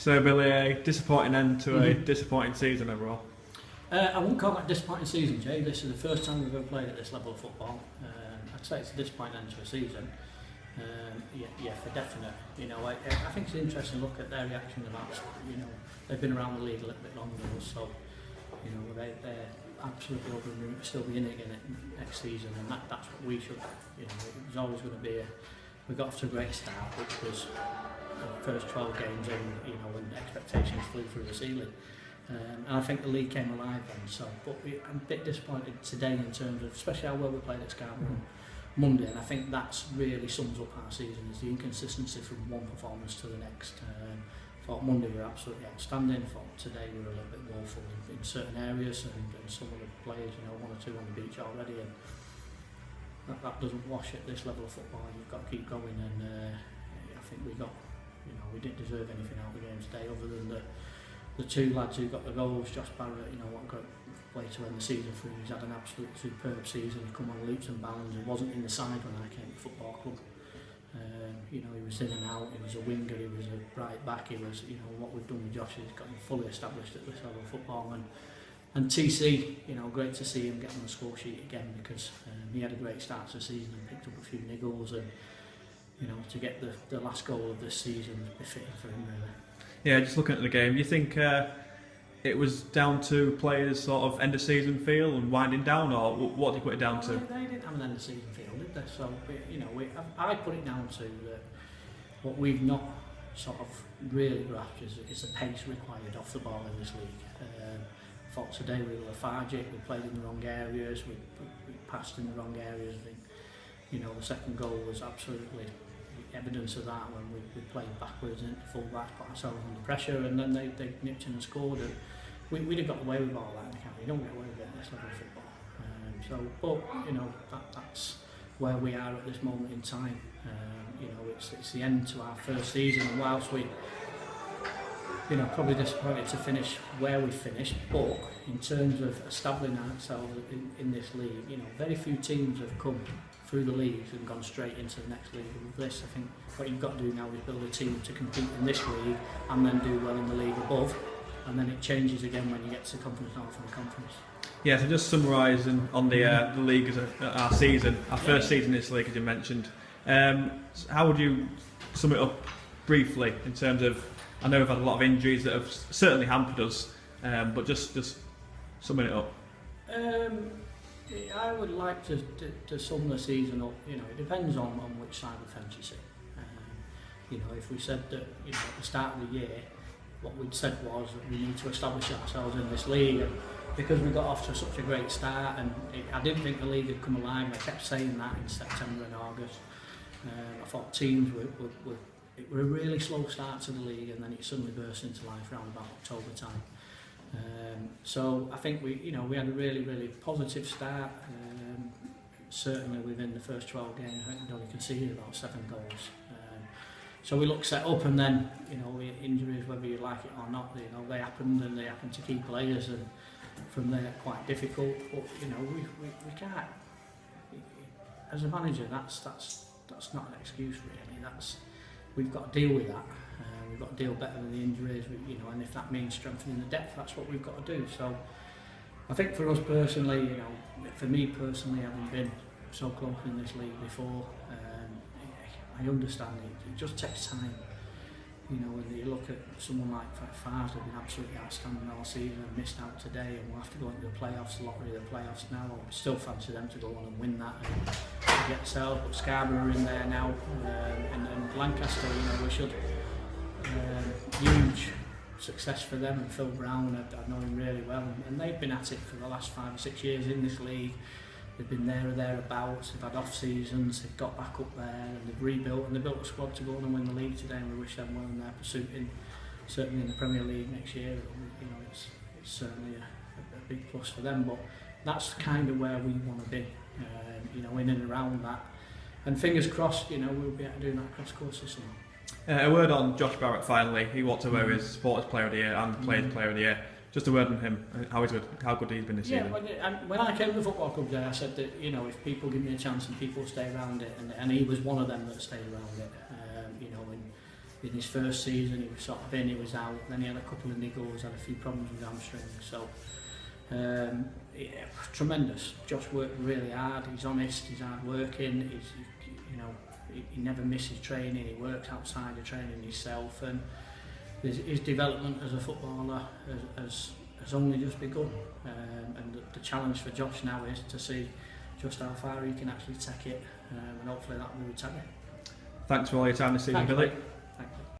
So, Billy, a disappointing end to a disappointing season overall. I wouldn't call it a disappointing season, Jay. This is the first time we've ever played at this level of football. I'd say it's a disappointing end to a season. Yeah, for definite. You know, I think it's interesting to look at their reaction about, you know, they've been around the league a little bit longer than us, so, you know, they're absolutely over the moon to still be in it again next season, and that's what we should, you know, it was always going to be we got off to a great start, which was the first 12 games in, you know, when expectations flew through the ceiling. And I think the league came alive then, so, but I'm a bit disappointed today in terms of, especially how well we played at Scarborough Monday, and I think that's really sums up our season, is the inconsistency from one performance to the next. Thought Monday we were absolutely outstanding, thought today we were a little bit woeful in certain areas, and some of the players, you know, one or two on the beach already, and that doesn't wash at this level of football. You've got to keep going, and I think we didn't deserve anything out of the game today other than the two lads who got the goals. Josh Barrett, you know, what a great way to end the season for him. He's had an absolute superb season. He come on leaps and bounds. He wasn't in the side when I came to the football club. You know, he was in and out. He was a winger. He was a right back. He was, you know, what we've done with Josh has got him fully established at this level of football. And TC, you know, great to see him get on the score sheet again, because he had a great start to the season and picked up a few niggles, and, you know, to get the last goal of this season was befitting for him, really. Yeah, just looking at the game, do you think it was down to players' sort of end of season feel and winding down, or what did you put it down to? They didn't have an end of season feel, did they? So, you know, I put it down to what we've not sort of really grasped is the pace required off the ball in this league. I thought today we were lethargic, we played in the wrong areas, we passed in the wrong areas. I think, you know, the second goal was absolutely evidence of that, when we played backwards into full back, put ourselves under pressure, and then they nipped in and scored, and we'd have got away with all that in the camp. You don't get away with it at this level of football. But you know, that's where we are at this moment in time. You know, it's the end to our first season, and whilst we, you know, probably disappointed to finish where we finished, but in terms of establishing ourselves in this league, you know, very few teams have come through the leagues and gone straight into the next league. With this, I think what you've got to do now is build a team to compete in this league and then do well in the league above, and then it changes again when you get to Conference North and the Conference. Yeah, so just summarising on the league as our season, our first season in this league, as you mentioned. How would you sum it up briefly in terms of, I know we've had a lot of injuries that have certainly hampered us, but just summing it up. I would like to sum the season up. You know, it depends on which side of the fence you see. You know, if we said that, you know, at the start of the year, what we'd said was that we need to establish ourselves in this league, and because we got off to such a great start, and I didn't think the league had come alive. I kept saying that in September and August. I thought teams it were a really slow start to the league, and then it suddenly burst into life around about October time. So I think we had a really, really positive start. Certainly within the first 12 games, I think we'd only conceded about 7 goals. So we looked set up, and then, you know, injuries, whether you like it or not, you know, they happened, and they happened to key players, and from there quite difficult. But you know, we can't. As a manager, that's not an excuse really. We've got to deal with that. We've got to deal better with the injuries, you know, and if that means strengthening the depth, that's what we've got to do. So I think for us personally, you know, for me personally, having been so close in this league before, I understand it just takes time. You know, when you look at someone like Fars, who's been absolutely outstanding all season and missed out today, and we'll have to go into the playoffs, the lottery of the playoffs now. I still fancy them to go on and win that and get themselves, but Scarborough are in there now, and Lancaster, you know, we should. Huge success for them, and Phil Brown, I know him really well, and they've been at it for the last 5 or 6 years in this league. They've been there or thereabouts, they've had off seasons, they've got back up there, and they've rebuilt, and they built a squad to go on and win the league today, and we wish them well in their pursuit certainly in the Premier League next year. You know, it's certainly a big plus for them, but that's kind of where we want to be, you know, in and around that, and fingers crossed, you know, we'll be able to do that across course this summer. A word on Josh Barrett finally. He walked away with Supporters Player of the Year and Players Player of the Year. Just a word on him, how good he's been this season. When I came to the football club there, I said that, you know, if people give me a chance and people stay around it, and he was one of them that stayed around it. You know, in his first season he was sort of in, he was out, then he had a couple of niggles, had a few problems with hamstrings, so yeah, tremendous. Josh worked really hard, he's honest, he's hard working, he never misses training, he works outside of training himself, and his development as a footballer has only just begun, and the challenge for Josh now is to see just how far he can actually take it, and hopefully that will be with Taddy. Thanks for all your time this season, Thanks, Billy. mate.